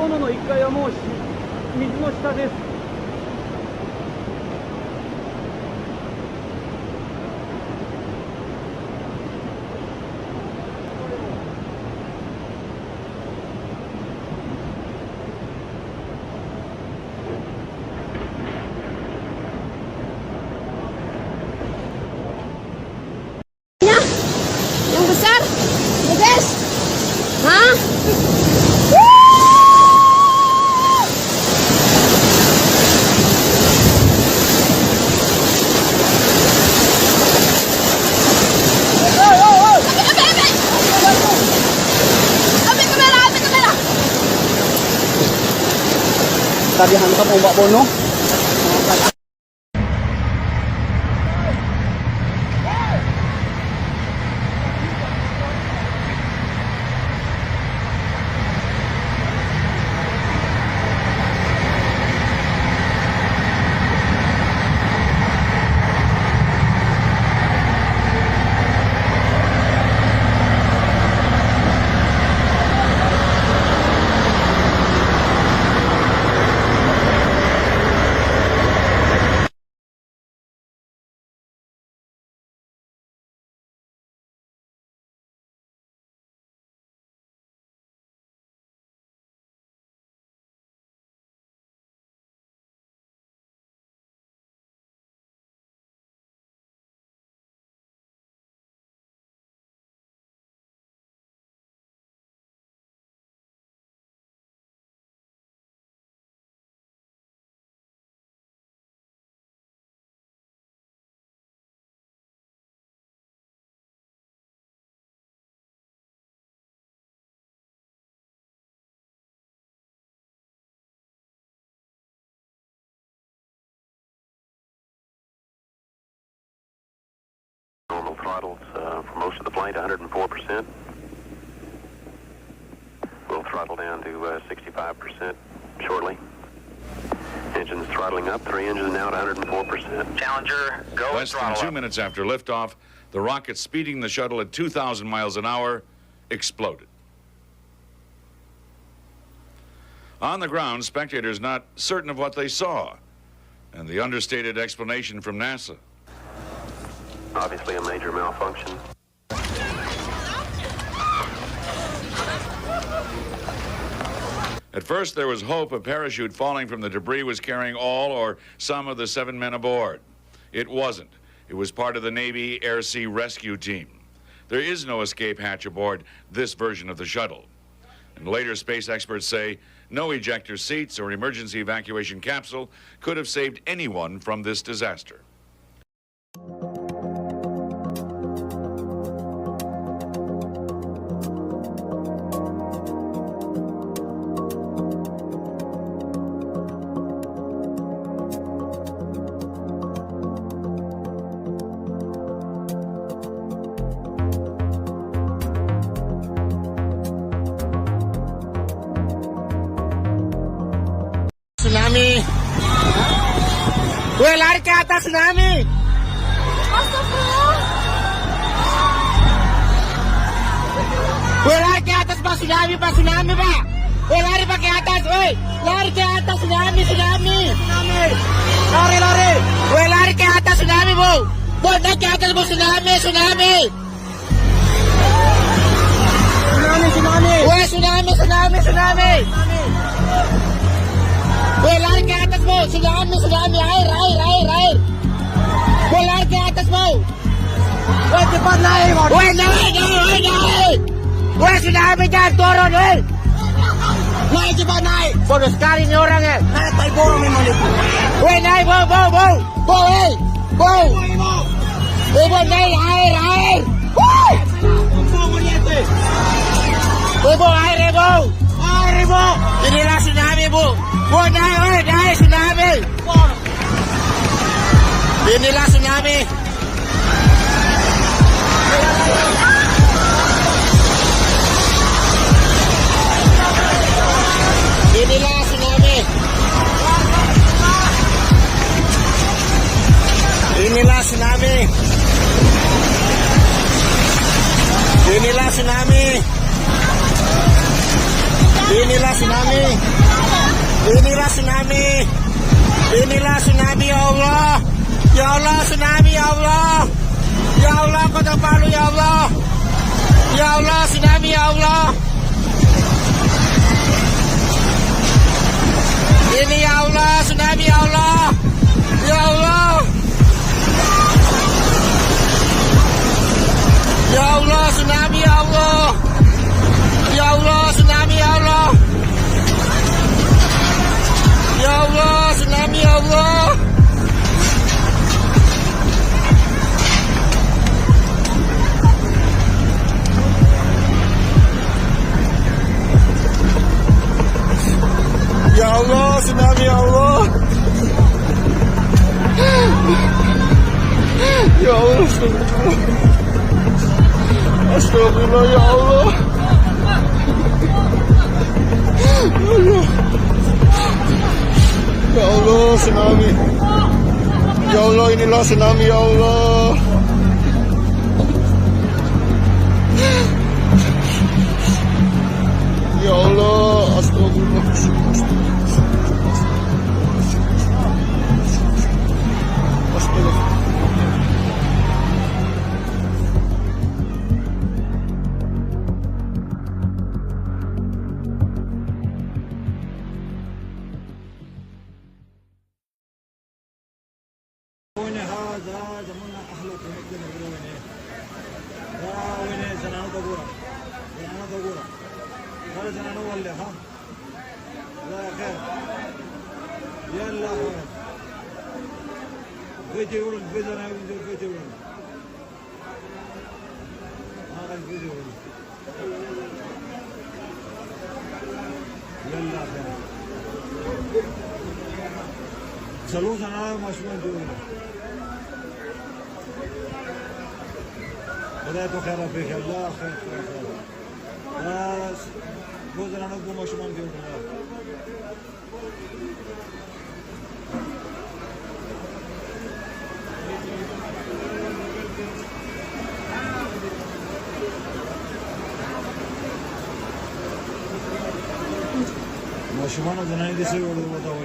物の1階はもう水の下です。Yang besar, guys. Hah? Tadi hantam ombak bono. Normal throttles for most of the flight, 104%. We'll throttle down to 65% shortly. Engines throttling up, 3 engines now at 104%. Challenger, go. Less than 2 minutes after liftoff, the rocket speeding the shuttle at 2,000 miles an hour exploded. On the ground, spectators not certain of what they saw, and the understated explanation from NASA. Obviously a major malfunction. At first, there was hope a parachute falling from the debris was carrying all or some of the 7 men aboard. It wasn't. It was part of the Navy Air Sea Rescue Team. There is no escape hatch aboard this version of the shuttle. And later, space experts say no ejector seats or emergency evacuation capsule could have saved anyone from this disaster. Tsunami. Gue lari ke atas tsunami. Gue lari ke atas pak tsunami pak. Gue lari pak ke atas, oi. Lari ke atas tsunami. Lari. Gue lari ke atas tsunami bu. Bu naik ke atas bu tsunami. Gue tsunami. Gue lari ke atas bu, tsunami, air. Gue lari ke atas bu. Gue cepat naik. Gue naik. Gue tsunami jangan turun, weh. Naik cepat naik. Bodoh sekali ini orang ya. Naik baik bodoh memang itu. Gue naik bu. Bu naik air. Bu air ya bu. Inilah tsunami bu. Bu naik tsunami. Inilah tsunami. Inilah tsunami. Inilah tsunami. Inilah tsunami. Inilah tsunami. Inilah tsunami. Inilah tsunami ya Allah. Ya Allah tsunami ya Allah. Ya Allah Kota Palu ya Allah. Ya Allah tsunami ya Allah. Ini ya Allah tsunami ya Allah. Ya Allah. Ya Allah tsunami ya Allah. Ya Allah tsunami ya Allah. Ya Allah tsunami ya Allah. Ya Allah tsunami ya Allah. Ya Allah astagfirullah ya Allah. Ya Allah tsunami. Ya Allah inilah tsunami ya Allah. Ya Allah astagfirullah. Salud sana maşman diyorum. Hadi to khara pek Allah khair. Bas bu zaman bu maşman diyorum. Maşman o zaman ne seviyordu bu da.